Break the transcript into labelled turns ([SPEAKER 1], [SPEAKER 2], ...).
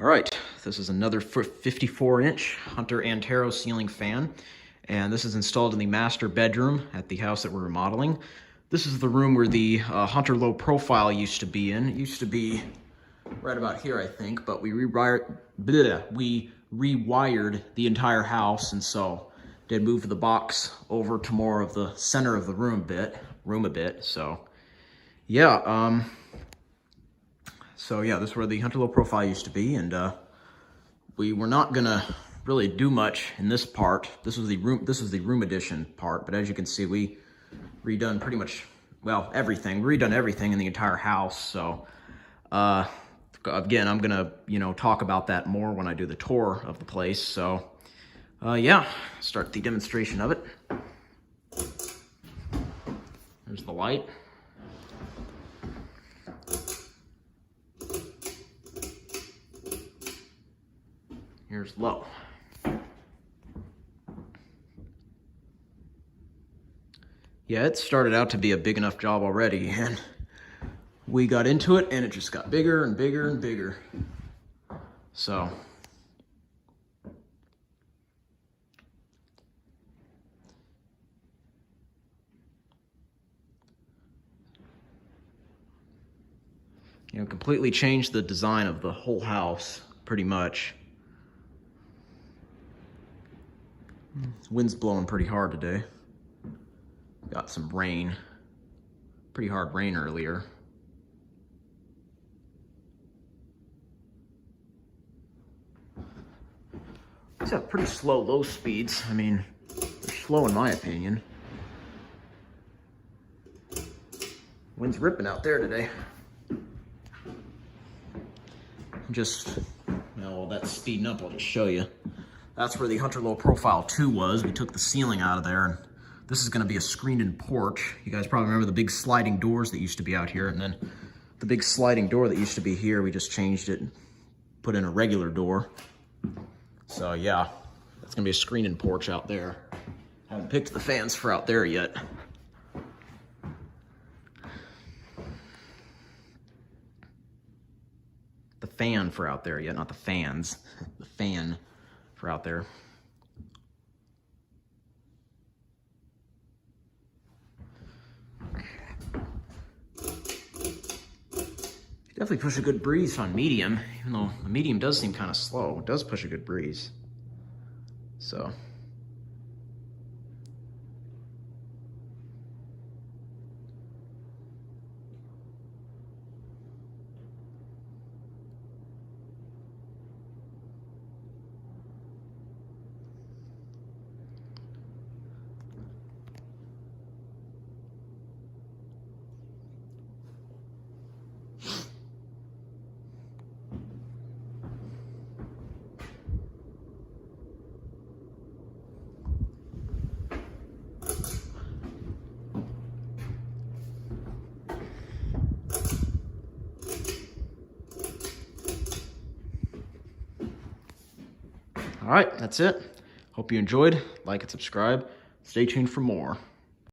[SPEAKER 1] All right, this is another 54-inch Hunter Antero ceiling fan, and this is installed in the master bedroom at the house that we're remodeling. This is the room where the Hunter low profile used to be in. It used to be right about here, I think, but we rewired the entire house, and so did move the box over to more of the center of the room a bit. So yeah, this is where the Hunter low profile used to be, and we were not gonna really do much in this part. This was the room addition part, but as you can see, we redone pretty much, well, everything. We redone everything in the entire house. So again, I'm gonna, talk about that more when I do the tour of the place. So yeah, start the demonstration of it. There's the light. Here's low. Yeah, it started out to be a big enough job already, and we got into it and it just got bigger and bigger and bigger. So completely changed the design of the whole house pretty much. Wind's blowing pretty hard today. Got some rain, pretty hard rain earlier. These have pretty slow low speeds. I mean, they're slow in my opinion. Wind's ripping out there today. Well, that's speeding up. I'll just show you. That's where the Hunter Low Profile 2 was. We took the ceiling out of there, and this is gonna be a screened-in porch. You guys probably remember the big sliding doors that used to be out here, and then the big sliding door that used to be here, we just changed it, put in a regular door. So yeah, that's gonna be a screened-in porch out there. Haven't picked the fans for out there yet. The fan for out there yet, not the fans. The fan for out there. Definitely push a good breeze on medium, even though the medium does seem kind of slow. It does push a good breeze. So. All right, that's it. Hope you enjoyed. Like and subscribe. Stay tuned for more.